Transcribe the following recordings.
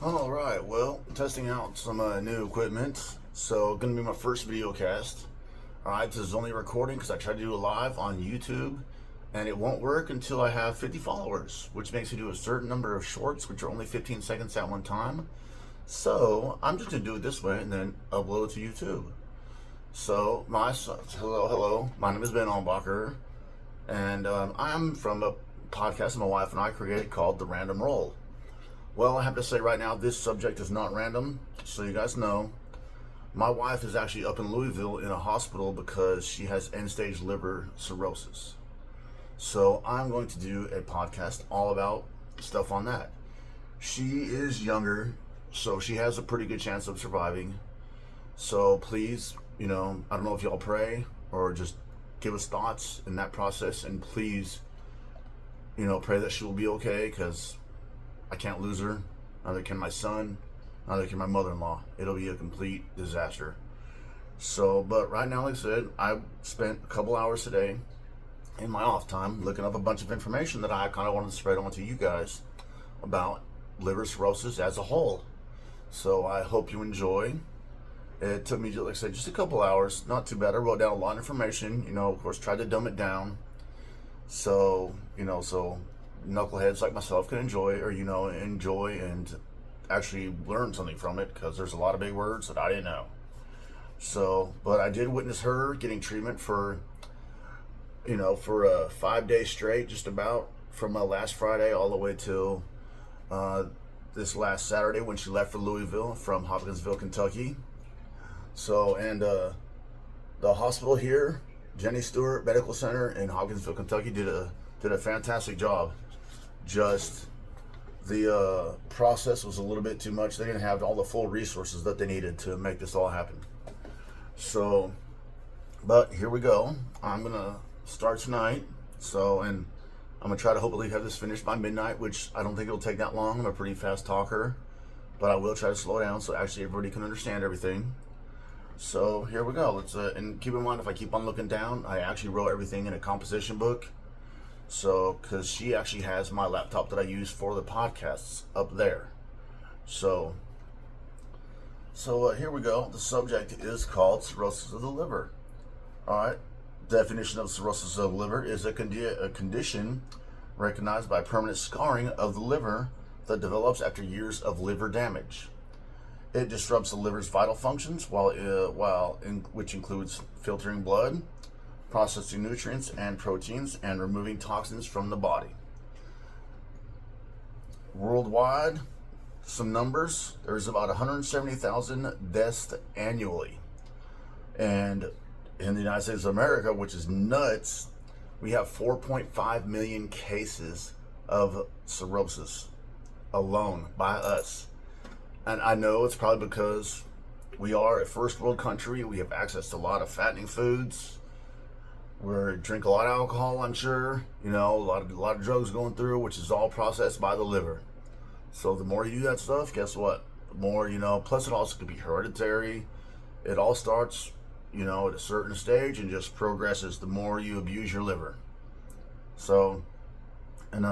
All right, well, testing out some new equipment. So, gonna be my first video cast. All right, this is only recording because I tried to do it live on YouTube, and it won't work until I have 50 followers, which makes me do a certain number of shorts, which are only 15 seconds at one time. So, I'm just gonna do it this way and then upload it to YouTube. So, hello, my name is Ben Albacher, and I'm from a podcast my wife and I created called The Random Roll. Well, I have to say right now, this subject is not random, so you guys know. My wife is actually up in Louisville in a hospital because she has end-stage liver cirrhosis. So I'm going to do a podcast all about stuff on that. She is younger, so she has a pretty good chance of surviving. So please, I don't know if y'all pray or just give us thoughts in that process, and please, pray that she will be okay, because I can't lose her. Neither can my son. Neither can my mother-in-law. It'll be a complete disaster. So, but right now, like I said, I spent a couple hours today in my off time looking up a bunch of information that I kind of wanted to spread on to you guys about liver cirrhosis as a whole. So I hope you enjoy. It took me, like I said, just a couple hours. Not too bad. I wrote down a lot of information. Of course, tried to dumb it down. So, so knuckleheads like myself can enjoy and actually learn something from it, because there's a lot of big words that I didn't know. So, but I did witness her getting treatment for 5 days straight, just about from last Friday all the way till this last Saturday when she left for Louisville from Hopkinsville, Kentucky. So, and the hospital here, Jenny Stewart Medical Center in Hopkinsville, Kentucky, did a fantastic job. Just the process was a little bit too much. They didn't have all the full resources that they needed to make this all happen. So, but here we go. I'm gonna start tonight. So, and I'm gonna try to hopefully have this finished by midnight, which I don't think it'll take that long. I'm a pretty fast talker, but I will try to slow down so actually everybody can understand everything. So here we go. Let's and keep in mind, if I keep on looking down, I actually wrote everything in a composition book. So, because she actually has my laptop that I use for the podcasts up there. So here we go. The subject is called cirrhosis of the liver. All right. Definition of cirrhosis of the liver is a condition recognized by permanent scarring of the liver that develops after years of liver damage. It disrupts the liver's vital functions, which includes filtering blood, processing nutrients and proteins, and removing toxins from the body. Worldwide, some numbers: there's about 170,000 deaths annually. And in the United States of America, which is nuts, we have 4.5 million cases of cirrhosis alone by us. And I know it's probably because we are a first world country. We have access to a lot of fattening foods. We drink a lot of alcohol, I'm sure. A lot of drugs going through, which is all processed by the liver. So the more you do that stuff, guess what? The more, plus it also could be hereditary. It all starts, at a certain stage and just progresses the more you abuse your liver. So, and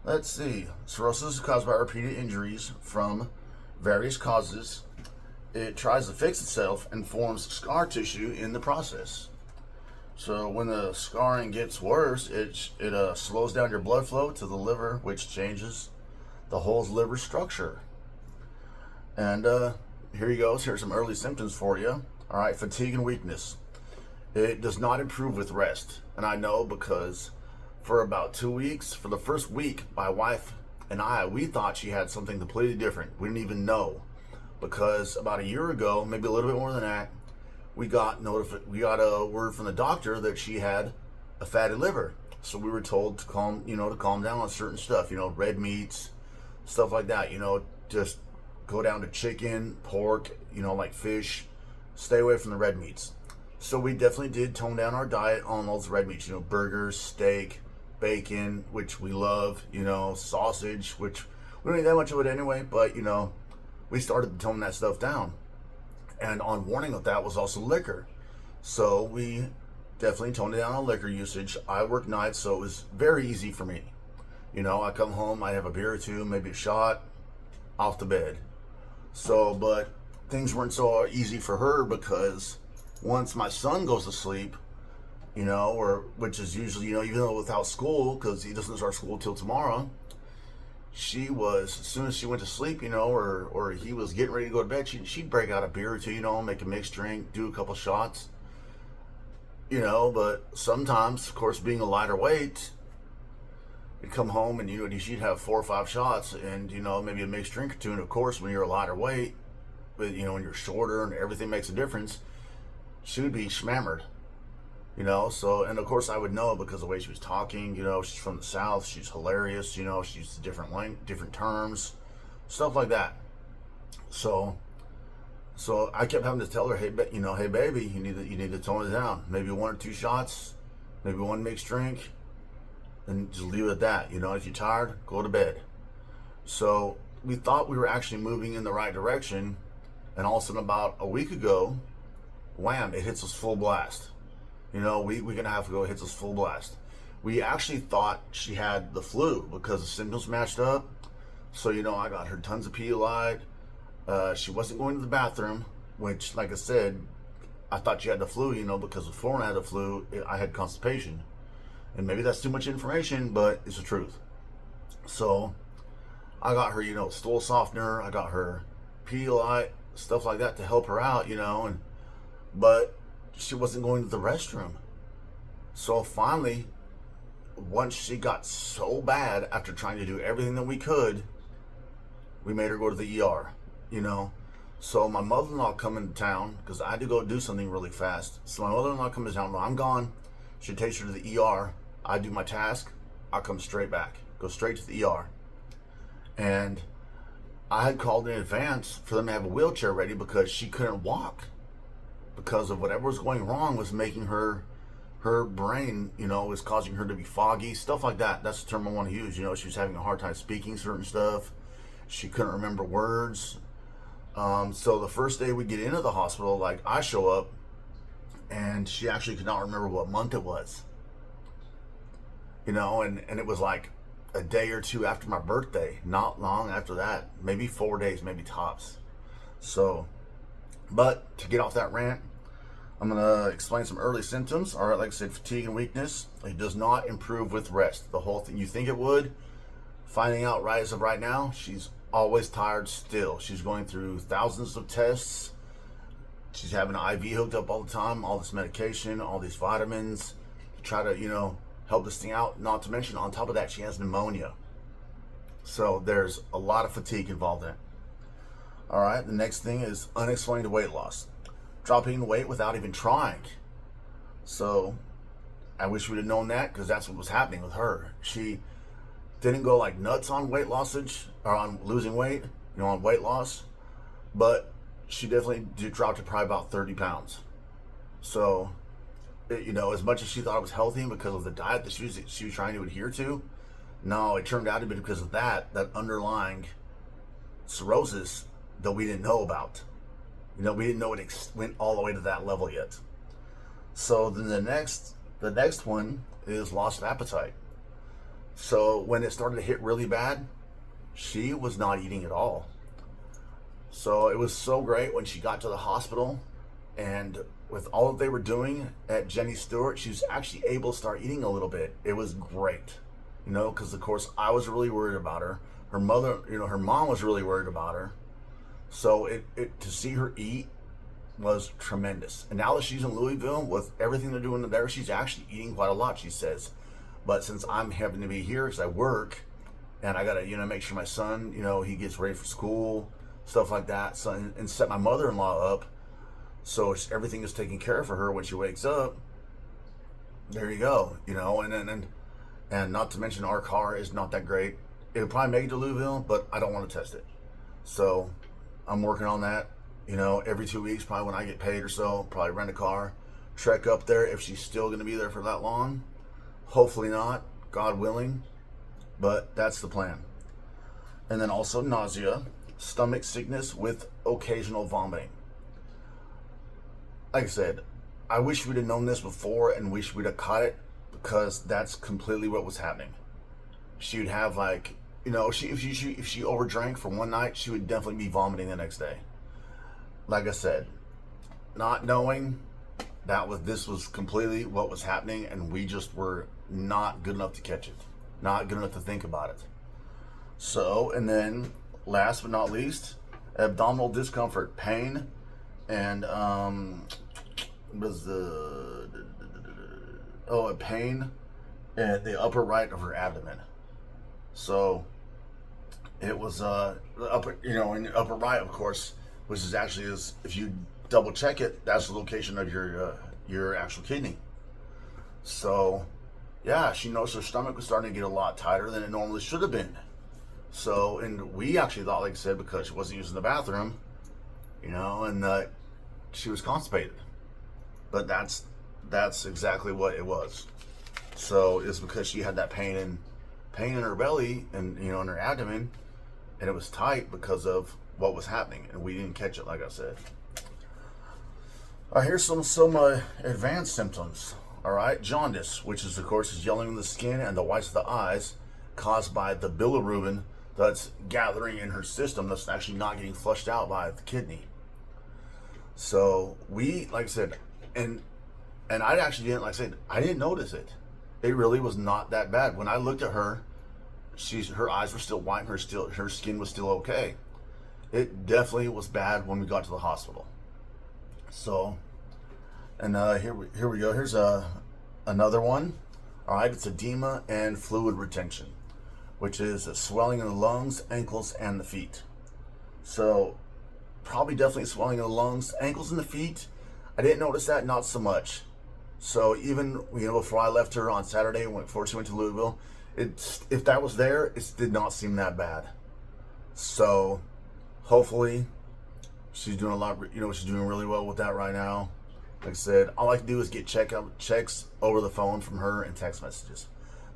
let's see. Cirrhosis is caused by repeated injuries from various causes. It tries to fix itself and forms scar tissue in the process. So when the scarring gets worse, it slows down your blood flow to the liver, which changes the whole liver structure. And here you go. Here's some early symptoms for you. All right, fatigue and weakness. It does not improve with rest. And I know, because for about 2 weeks, for the first week, my wife and we thought she had something completely different. We didn't even know, because about a year ago, maybe a little bit more than that, we got a word from the doctor that she had a fatty liver. So we were told to calm down on certain stuff, red meats, stuff like that. Just go down to chicken, pork, like fish. Stay away from the red meats. So we definitely did tone down our diet on those red meats. Burgers, steak, bacon, which we love. Sausage, which we don't eat that much of it anyway. But we started to tone that stuff down. And on warning of that was also liquor. So we definitely toned down on liquor usage. I work nights, so it was very easy for me. I come home, I have a beer or two, maybe a shot. off the bed. So, but things weren't so easy for her because once my son goes to sleep, or which is usually, even though without school, because he doesn't start school till tomorrow, she was, as soon as she went to sleep, or he was getting ready to go to bed, she'd break out a beer or two, make a mixed drink, do a couple shots, but sometimes, of course, being a lighter weight, you'd come home and, she'd have 4 or 5 shots and, maybe a mixed drink or two. And of course, when you're a lighter weight, but, when you're shorter and everything makes a difference, she would be schmammered. So, and of course I would know because of the way she was talking, she's from the South, she's hilarious, she's different terms, stuff like that. So I kept having to tell her, hey, hey baby, you need to tone it down. Maybe 1 or 2 shots, maybe 1 mixed drink, and just leave it at that. If you're tired, go to bed. So we thought we were actually moving in the right direction, and all of a sudden about a week ago, wham, it hits us full blast. We're gonna have to go, hits us full blast. We actually thought she had the flu because the symptoms matched up. So, I got her tons of Pedialyte. She wasn't going to the bathroom, which, like I said, I thought she had the flu, because before when I had the flu, I had constipation. And maybe that's too much information, but it's the truth. So I got her, stool softener. I got her Pedialyte, stuff like that to help her out, but she wasn't going to the restroom. So finally, once she got so bad, after trying to do everything that we could, we made her go to the ER, So my mother-in-law come into town because I had to go do something really fast. So my mother-in-law comes to town. Well, I'm gone. She takes her to the ER. I do my task. I come straight back. Go straight to the ER. And I had called in advance for them to have a wheelchair ready because she couldn't walk. Because of whatever was going wrong was making her brain, was causing her to be foggy, stuff like that. That's the term I want to use. She was having a hard time speaking certain stuff. She couldn't remember words. So the first day we get into the hospital, I show up and she actually could not remember what month it was. And it was like a day or two after my birthday, not long after that, maybe 4 days, maybe tops. So, but to get off that rant, I'm going to explain some early symptoms. All right, like I said, fatigue and weakness. It does not improve with rest. The whole thing you think it would. Finding out right as of right now, she's always tired still. She's going through thousands of tests. She's having an IV hooked up all the time, all this medication, all these vitamins to try to, help this thing out. Not to mention, on top of that, she has pneumonia. So there's a lot of fatigue involved in it. All right, the next thing is unexplained weight loss. Dropping weight without even trying. So I wish we'd have known that because that's what was happening with her. She didn't go like nuts on weight lossage or on losing weight, on weight loss, but she definitely dropped to probably about 30 pounds. So, as much as she thought it was healthy because of the diet that she was trying to adhere to, no, it turned out to be because of that underlying cirrhosis that we didn't know about. We didn't know it went all the way to that level yet. So then the next one is loss of appetite. So when it started to hit really bad, she was not eating at all. So it was so great when she got to the hospital, and with all that they were doing at Jenny Stewart, she was actually able to start eating a little bit. It was great, because of course I was really worried about her. Her mother, her mom was really worried about her. So it to see her eat was tremendous. And now that she's in Louisville with everything they're doing there, she's actually eating quite a lot, she says. But since I'm having to be here because I work and I gotta, make sure my son, he gets ready for school, stuff like that. So and set my mother-in-law up so everything is taken care of for her when she wakes up. There you go, and not to mention our car is not that great. It would probably make it to Louisville, but I don't want to test it. So I'm working on that. Every 2 weeks, probably when I get paid or so, probably rent a car, trek up there if she's still going to be there for that long. Hopefully not, God willing, but that's the plan. And then also nausea, stomach sickness with occasional vomiting. Like I said, I wish we'd have known this before and wish we'd have caught it because that's completely what was happening. She would have You know, if she overdrank for one night, she would definitely be vomiting the next day. Like I said, not knowing this was completely what was happening, and we just were not good enough to catch it, not good enough to think about it. So, and then last but not least, abdominal discomfort, pain, and was the a pain at the upper right of her abdomen. So it was upper, in the upper right, of course, which is actually if you double check it, that's the location of your actual kidney. So yeah, she noticed her stomach was starting to get a lot tighter than it normally should have been. So, and we actually thought, like I said, because she wasn't using the bathroom, and she was constipated. But that's exactly what it was. So it's because she had that pain in her belly and in her abdomen, and it was tight because of what was happening, and we didn't catch it, like I said. All right, here's some advanced symptoms. All right, jaundice, which is of course is yellow in the skin and the whites of the eyes, caused by the bilirubin that's gathering in her system that's actually not getting flushed out by the kidney. So we, like I said, and I actually didn't, like I said, I didn't notice it. It really was not that bad. When I looked at her, her eyes were still white, and her skin was still okay. It definitely was bad when we got to the hospital. So, and here we go. Here's another one. All right, it's edema and fluid retention, which is a swelling in the lungs, ankles, and the feet. So, probably definitely swelling in the lungs, ankles, and the feet. I didn't notice that, not so much. So even before I left her on Saturday, before she went to Louisville, if that was there, it did not seem that bad. So hopefully she's doing she's doing really well with that right now. Like I said, all I can do is get checks over the phone from her and text messages.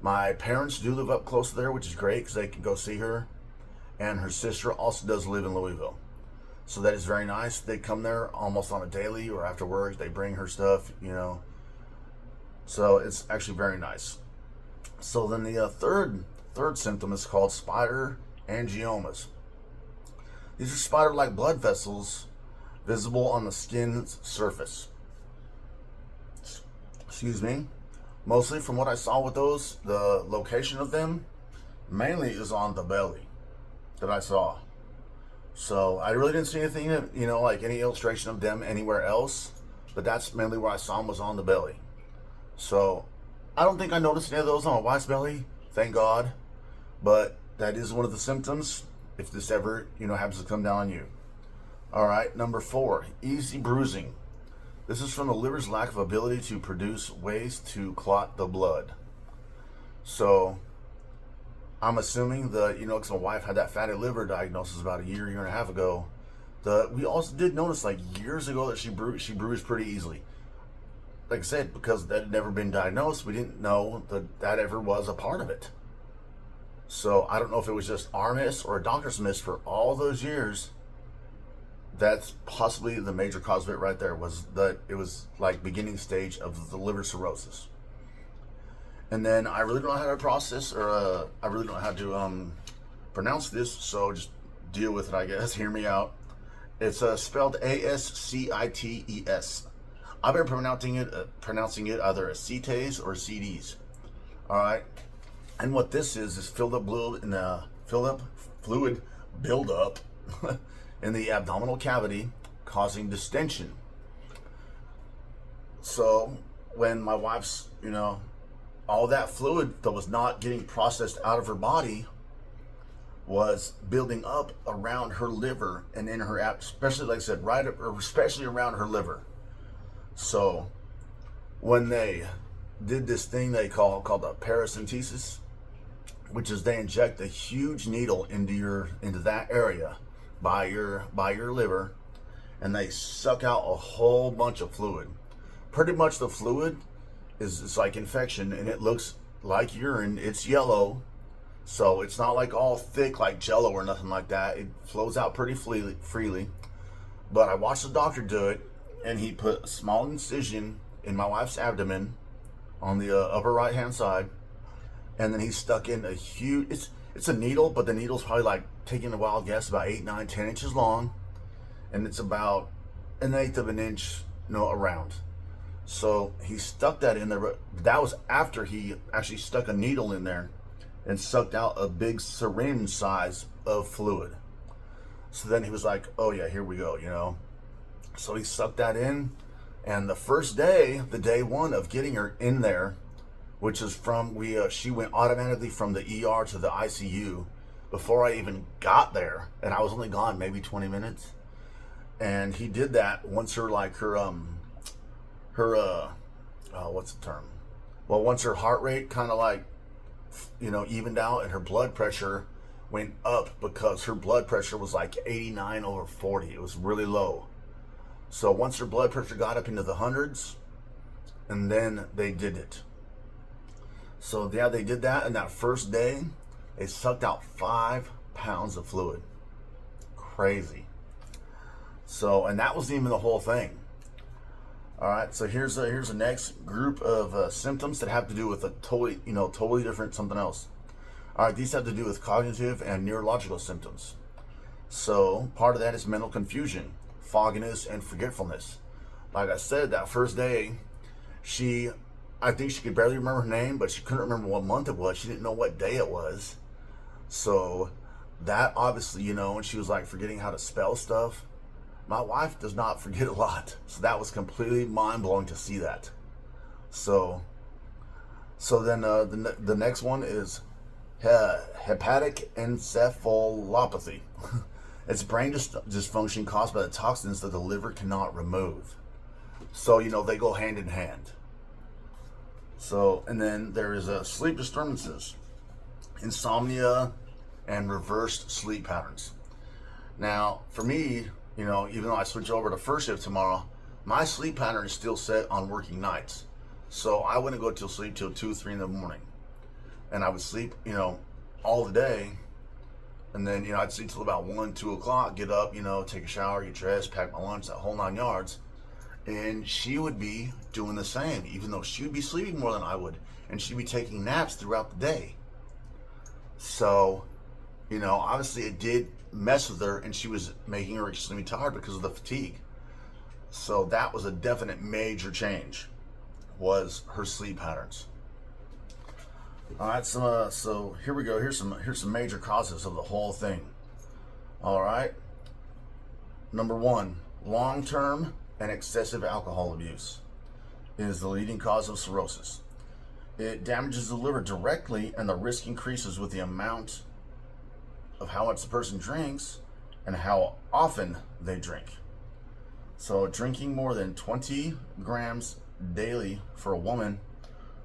My parents do live up close to there, which is great because they can go see her. And her sister also does live in Louisville. So that is very nice. They come there almost on a daily or after work. They bring her stuff, So it's actually very nice. So then the third symptom is called spider angiomas. These are spider-like blood vessels visible on the skin's surface. Excuse me. Mostly from what I saw with those, the location of them mainly is on the belly that I saw. So I really didn't see anything, like any illustration of them anywhere else. But that's mainly where I saw them, was on the belly. So I don't think I noticed any of those on my wife's belly, thank God. But that is one of the symptoms if this ever, happens to come down on you. All right, number 4, easy bruising. This is from the liver's lack of ability to produce ways to clot the blood. So I'm assuming that, because my wife had that fatty liver diagnosis about a year and a half ago. We also did notice, like, years ago that she bruised pretty easily. Like I said, because that had never been diagnosed, we didn't know that ever was a part of it. So I don't know if it was just our miss or a doctor's miss for all those years. That's possibly the major cause of it right there, was that it was like beginning stage of the liver cirrhosis. And then I really don't know how to process, or I really don't know how to pronounce this, so just deal with it, I guess. Hear me out. It's spelled ASCITES. I've been pronouncing it either acetes or CDs. All right, and what this is filled up fluid buildup in the abdominal cavity, causing distension. So when my wife's, all that fluid that was not getting processed out of her body was building up around her liver and in her, especially, like I said, especially around her liver. So when they did this thing called a paracentesis, which is they inject a huge needle into that area by your liver, and they suck out a whole bunch of fluid. Pretty much the fluid it's like infection, and it looks like urine. It's yellow, so it's not like all thick like Jello or nothing like that. It flows out pretty freely. But I watched the doctor do it, and he put a small incision in my wife's abdomen on the upper right hand side, and then he stuck in a huge, It's a needle, but the needle's probably like, taking a wild guess, about 8, 9, 10 inches long, and it's about 1/8 of an inch, around. So he stuck that in there, but that was after he actually stuck a needle in there and sucked out a big syringe size of fluid. So then he was like, oh yeah, here we go. So he sucked that in, and the first day, the day one of getting her in there, which is she went automatically from the ER to the ICU before I even got there, and I was only gone maybe 20 minutes. And he did that once what's the term? Well, once her heart rate kind of like, evened out, and her blood pressure went up, because her blood pressure was like 89/40. It was really low. So once her blood pressure got up into the hundreds, and then they did it. So yeah, they did that, and that first day, they sucked out 5 pounds of fluid. Crazy. So, and that wasn't even the whole thing. All right, so here's the next group of symptoms that have to do with a totally different something else. All right, these have to do with cognitive and neurological symptoms. So part of that is mental confusion, fogginess, and forgetfulness. Like I said, that first day, I think she could barely remember her name, but she couldn't remember what month it was. She didn't know what day it was. So that obviously, and she was like forgetting how to spell stuff. My wife does not forget a lot. So that was completely mind-blowing to see that. So then the next one is hepatic encephalopathy. It's brain dysfunction caused by the toxins that the liver cannot remove. So, they go hand in hand. So, and then there is sleep disturbances, insomnia, and reversed sleep patterns. Now, for me, even though I switch over to first shift tomorrow, my sleep pattern is still set on working nights. So I wouldn't go to sleep till 2, 3 in the morning. And I would sleep, all the day. And then, I'd sleep till about 1, 2 o'clock, get up, take a shower, get dressed, pack my lunch, that whole 9 yards. And she would be doing the same, even though she would be sleeping more than I would. And she'd be taking naps throughout the day. So, obviously it did mess with her, and she was making her extremely tired because of the fatigue. So that was a definite major change, was her sleep patterns. All right, so here we go. Here's some major causes of the whole thing. All right. Number 1, long-term and excessive alcohol abuse is the leading cause of cirrhosis. It damages the liver directly, and the risk increases with the amount of how much the person drinks and how often they drink. So drinking more than 20 grams daily for a woman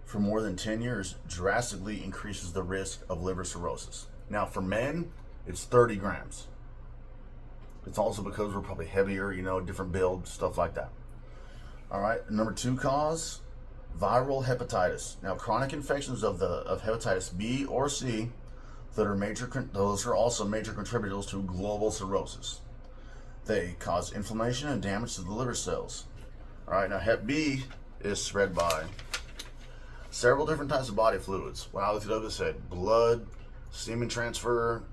for more than 10 years drastically increases the risk of liver cirrhosis. Now for men, it's 30 grams. It's also because we're probably heavier, different build, stuff like that. All right, number 2 cause, viral hepatitis. Now chronic infections of hepatitis B or C, those are also major contributors to global cirrhosis. They cause inflammation and damage to the liver cells. All right, now Hep B is spread by several different types of body fluids. When I looked it up, it said blood, semen transfer,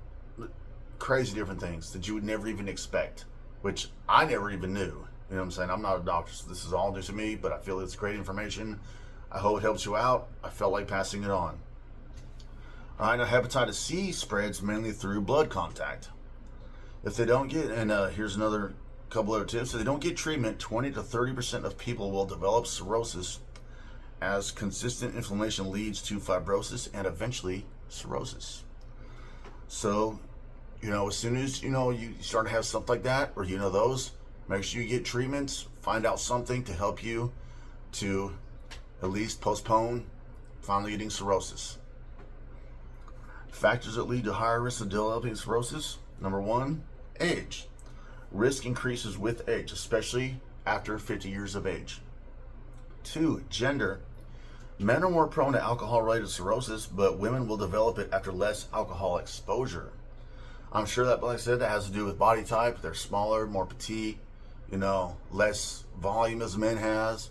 crazy different things that you would never even expect, which I never even knew. You know what I'm saying? I'm not a doctor, so this is all new to me, but I feel it's great information. I hope it helps you out. I felt like passing it on. All right, now hepatitis C spreads mainly through blood contact. If they don't get, and here's another couple other tips, if they don't get treatment, 20 to 30% of people will develop cirrhosis, as consistent inflammation leads to fibrosis and eventually cirrhosis. So, as soon as, you start to have something like that, or those, make sure you get treatments, find out something to help you to at least postpone finally getting cirrhosis. Factors that lead to higher risk of developing cirrhosis. Number 1, age. Risk increases with age, especially after 50 years of age. 2, gender. Men are more prone to alcohol-related cirrhosis, but women will develop it after less alcohol exposure. I'm sure that, like I said, that has to do with body type. They're smaller, more petite, less volume as men has.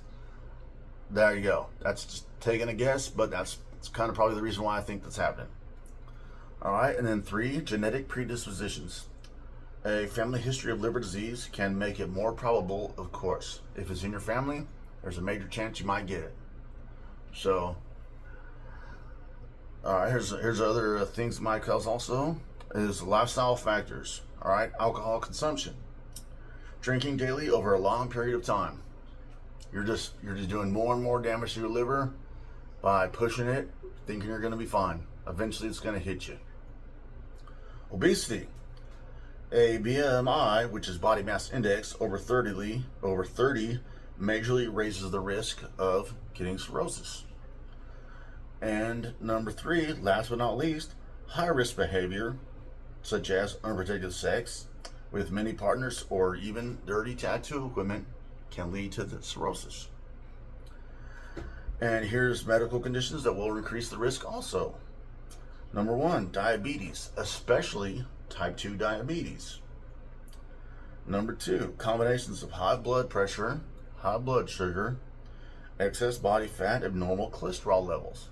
There you go. That's just taking a guess, but that's kind of probably the reason why I think that's happening. All right, and then 3, genetic predispositions. A family history of liver disease can make it more probable, of course. If it's in your family, there's a major chance you might get it. So, all right, here's other things that might cause also is lifestyle factors. All right, alcohol consumption. Drinking daily over a long period of time. You're just doing more and more damage to your liver by pushing it, thinking you're going to be fine. Eventually, it's going to hit you. Obesity. A BMI, which is body mass index, over 30 majorly raises the risk of getting cirrhosis. And number 3, last but not least, high risk behavior, such as unprotected sex with many partners or even dirty tattoo equipment, can lead to the cirrhosis. And here's medical conditions that will increase the risk also. Number 1, diabetes, especially type 2 diabetes. Number 2, combinations of high blood pressure, high blood sugar, excess body fat, abnormal cholesterol levels.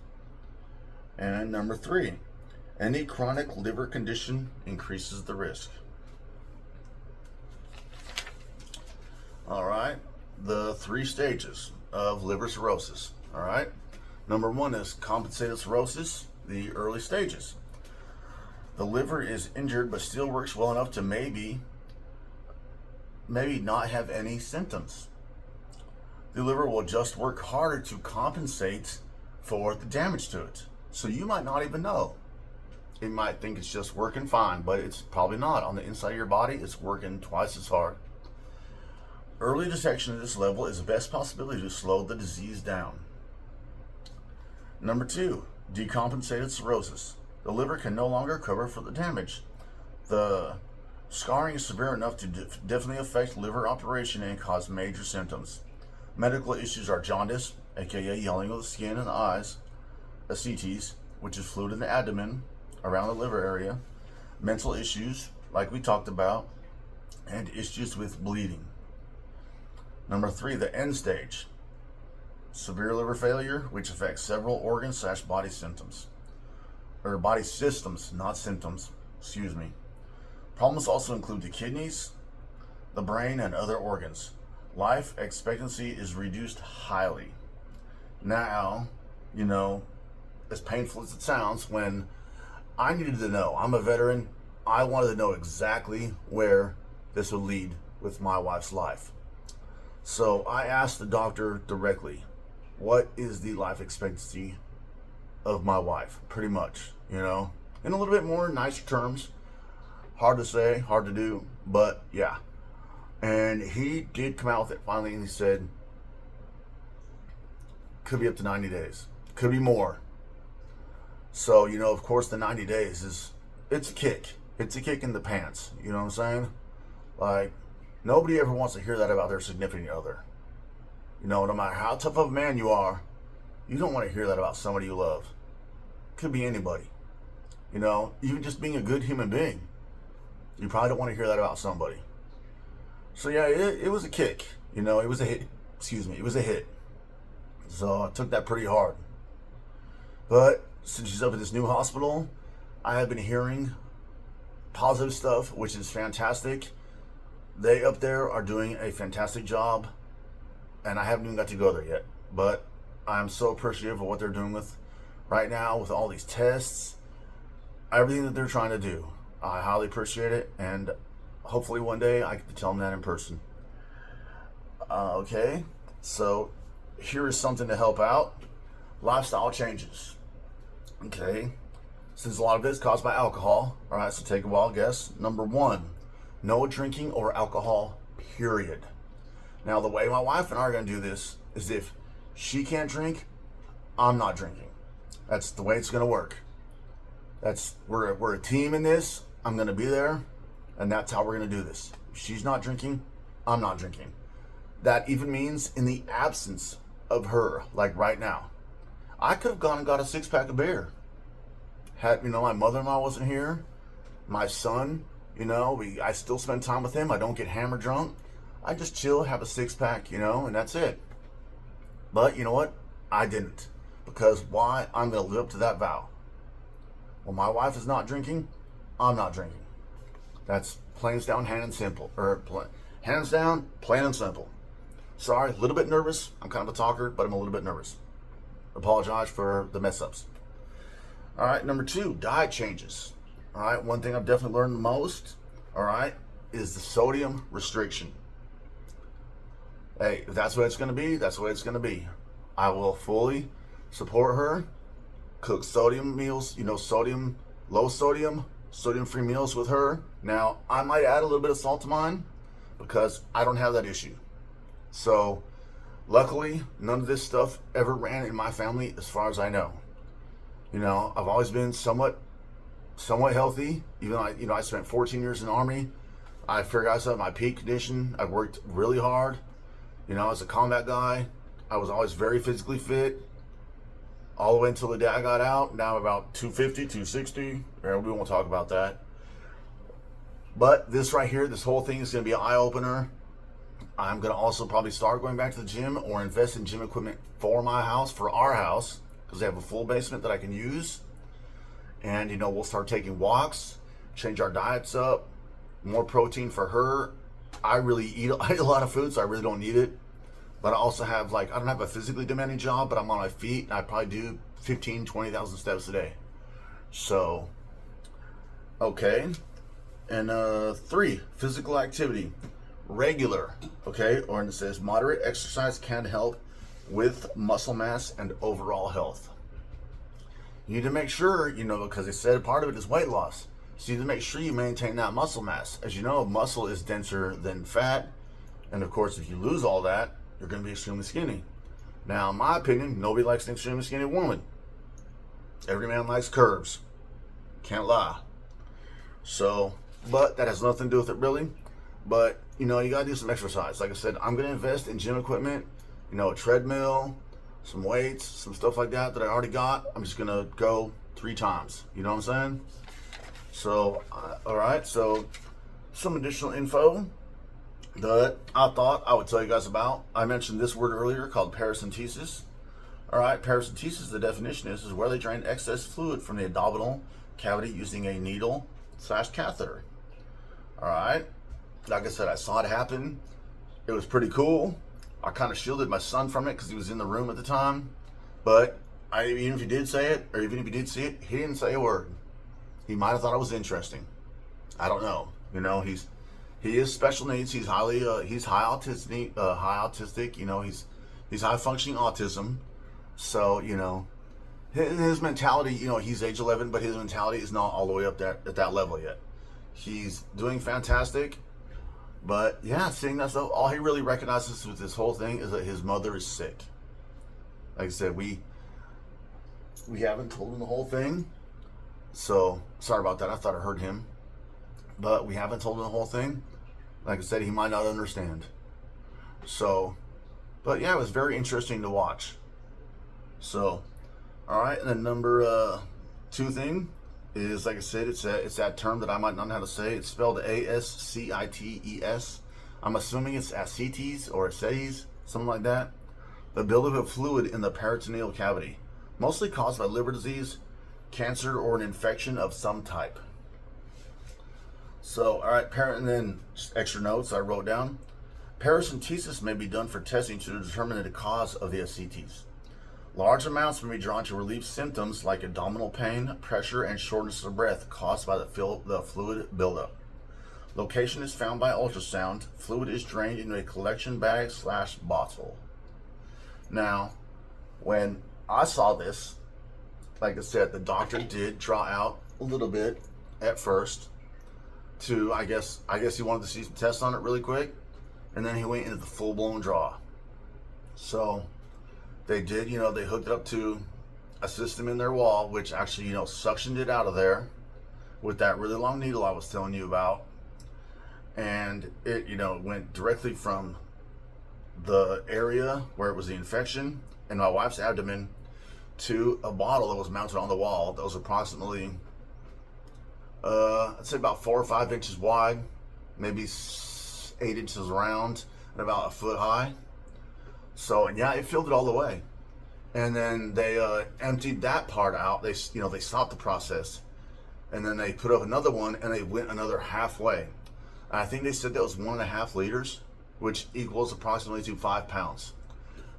And number 3, any chronic liver condition increases the risk. All right, the 3 stages of liver cirrhosis. All right, number 1 is compensated cirrhosis, the early stages. The liver is injured but still works well enough to maybe not have any symptoms. The liver will just work harder to compensate for the damage to it. So you might not even know. You might think it's just working fine, but it's probably not. On the inside of your body, it's working twice as hard. Early detection at this level is the best possibility to slow the disease down. Number 2, decompensated cirrhosis. The liver can no longer cover for the damage. The scarring is severe enough to definitely affect liver operation and cause major symptoms. Medical issues are jaundice, aka yelling of the skin and the eyes, ascites, which is fluid in the abdomen around the liver area, mental issues, like we talked about, and issues with bleeding. Number 3, the end stage. Severe liver failure, which affects several organs / body symptoms. Or body systems, not symptoms. Excuse me. Problems also include the kidneys, the brain, and other organs. Life expectancy is reduced highly. Now, as painful as it sounds, when I needed to know, I'm a veteran, I wanted to know exactly where this would lead with my wife's life. So I asked the doctor directly, what is the life expectancy of my wife? Pretty much, in a little bit more nicer terms. Hard to say, hard to do, but yeah. And he did come out with it finally, and he said, could be up to 90 days. Could be more. So, of course, the 90 days it's a kick. It's a kick in the pants. You know what I'm saying? Like, nobody ever wants to hear that about their significant other. No matter how tough of a man you are, you don't want to hear that about somebody you love. Could be anybody. Even just being a good human being. You probably don't want to hear that about somebody. So yeah, it was a kick. It was a hit. It was a hit. So I took that pretty hard. But since she's up at this new hospital, I have been hearing positive stuff, which is fantastic. They up there are doing a fantastic job, and I haven't even got to go there yet. But I'm so appreciative of what they're doing with right now with all these tests, everything that they're trying to do. I highly appreciate it, and hopefully one day I get to tell them that in person. Okay, so here is something to help out. Lifestyle changes. Okay, since a lot of it is caused by alcohol, all right, so take a wild guess. Number 1, no drinking or alcohol, period. Now, the way my wife and I are going to do this is if she can't drink, I'm not drinking. That's the way it's going to work. We're a team in this. I'm going to be there, and that's how we're going to do this. If she's not drinking, I'm not drinking. That even means in the absence of her, like right now. I could have gone and got a 6-pack of beer. Had, my mother-in-law wasn't here, my son, I still spend time with him. I don't get hammered drunk. I just chill, have a 6-pack, and that's it. But you know what? I didn't. Because why? I'm going to live up to that vow. When my wife is not drinking, I'm not drinking. That's plain down, hands simple, hands down, plain and simple. Sorry, a little bit nervous. I'm kind of a talker, but I'm a little bit nervous. Apologize for the mess ups. All right, number 2, diet changes. All right, one thing I've definitely learned the most, all right, is the sodium restriction. Hey, if that's what it's going to be, that's what it's going to be. I will fully support her, cook sodium meals, sodium, low sodium, sodium-free meals with her. Now, I might add a little bit of salt to mine because I don't have that issue. So, luckily, none of this stuff ever ran in my family as far as I know. I've always been somewhat healthy. Even I spent 14 years in the Army. I figured I was at my peak condition. I worked really hard. As a combat guy, I was always very physically fit. All the way until the day I got out. Now I'm about 250, 260. We won't talk about that. But this right here, this whole thing is going to be an eye-opener. I'm going to also probably start going back to the gym or invest in gym equipment for our house, because they have a full basement that I can use. And, we'll start taking walks, change our diets up, more protein for her. I eat a lot of food, so I really don't need it. But I also have, I don't have a physically demanding job, but I'm on my feet, and I probably do 15, 20,000 steps a day. So, okay. And 3, physical activity. Regular, okay? Or it says moderate exercise can help with muscle mass and overall health. You need to make sure, because they said part of it is weight loss. So you need to make sure you maintain that muscle mass. As you know, muscle is denser than fat. And of course, if you lose all that, you're going to be extremely skinny. Now, in my opinion, nobody likes an extremely skinny woman. Every man likes curves. Can't lie. So, but that has nothing to do with it really. But, you got to do some exercise. Like I said, I'm going to invest in gym equipment, a treadmill, some weights, some stuff like that I already got. I'm just going to go 3 times. You know what I'm saying? So, all right. So, some additional info that I thought I would tell you guys about. I mentioned this word earlier called paracentesis. All right. Paracentesis, the definition is where they drain excess fluid from the abdominal cavity using a needle/catheter. All right. Like I said, I saw it happen. It was pretty cool. I kind of shielded my son from it because he was in the room at the time. But even if he did say it, or even if he did see it, he didn't say a word. He might have thought it was interesting. I don't know. He is special needs. He's high autistic. He's high functioning autism. So his mentality. He's age 11, but his mentality is not all the way up there at that level yet. He's doing fantastic. But yeah, seeing that stuff, all he really recognizes with this whole thing is that his mother is sick. Like I said, we haven't told him the whole thing. So sorry about that. I thought I heard him. But we haven't told him the whole thing. Like I said, he might not understand. So, but yeah, it was very interesting to watch. So, all right. And then number 2 thing is, like I said, it's that term that I might not know how to say. It's spelled ASCITES. I'm assuming it's ascites or ascites, something like that. The buildup of fluid in the peritoneal cavity, mostly caused by liver disease, cancer, or an infection of some type. So, all right, and then just extra notes I wrote down. Paracentesis may be done for testing to determine the cause of the ascites. Large amounts may be drawn to relieve symptoms like abdominal pain, pressure, and shortness of breath caused by the fluid buildup. Location is found by ultrasound. Fluid is drained into a collection bag/bottle. Now, when I saw this, like I said, the doctor did draw out a little bit at first to, I guess he wanted to see some tests on it really quick, and then he went into the full-blown draw. So they did, they hooked it up to a system in their wall, which actually, suctioned it out of there with that really long needle I was telling you about. And it, went directly from the area where it was the infection in my wife's abdomen to a bottle that was mounted on the wall that was approximately, I'd say about 4 or 5 inches wide, maybe 8 inches around, and about 1 foot high. So, and yeah, it filled it all the way. And then they emptied that part out. They stopped the process. and then they put up another one, and they went another halfway. And I think they said that was 1.5 liters, which equals approximately to 5 pounds.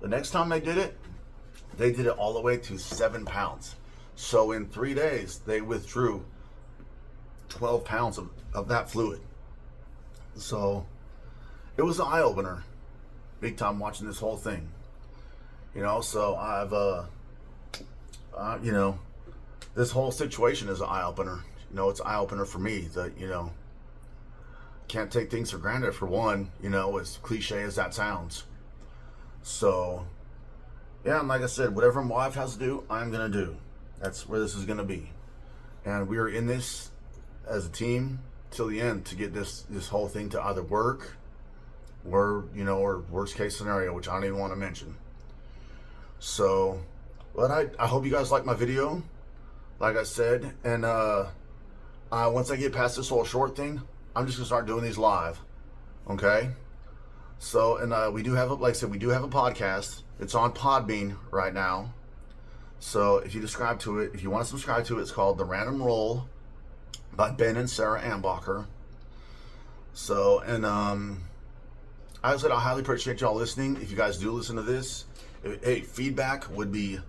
The next time they did it all the way to 7 pounds. So in 3 days, they withdrew 12 pounds of that fluid. So it was an eye-opener, big time, watching this whole thing. So I've, this whole situation is an eye-opener. It's an eye-opener for me that, can't take things for granted, for one, as cliche as that sounds. So, yeah, and like I said, whatever my wife has to do, I'm going to do. That's where this is going to be. And we are in this as a team till the end to get this whole thing to either work or, or worst case scenario, which I don't even want to mention. So, but I hope you guys like my video, like I said, and once I get past this whole short thing, I'm just gonna start doing these live, okay? So, and we do have like I said, we do have a podcast. It's on Podbean right now. So if you subscribe to it, if you want to subscribe to it, it's called The Random Roll by Ben and Sarah Ambacher. So, and as I said, I highly appreciate y'all listening. If you guys do listen to this, hey, feedback would be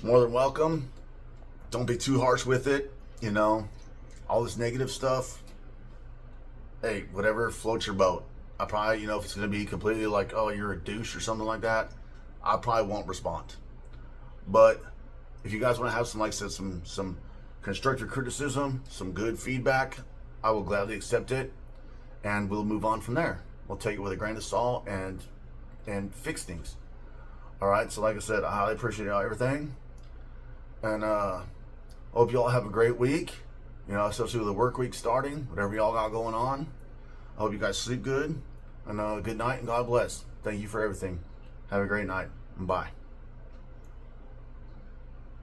more than welcome. Don't be too harsh with it, all this negative stuff. Hey, whatever floats your boat. I probably, if it's going to be completely like, oh, you're a douche or something like that, I probably won't respond. But if you guys want to have some, like I said, some constructive criticism, some good feedback, I will gladly accept it, and we'll move on from there. We'll take it with a grain of salt and fix things. All right, so like I said, I highly appreciate everything, and hope you all have a great week. Especially with the work week starting, whatever y'all got going on. I hope you guys sleep good, and good night, and God bless. Thank you for everything. Have a great night, and bye.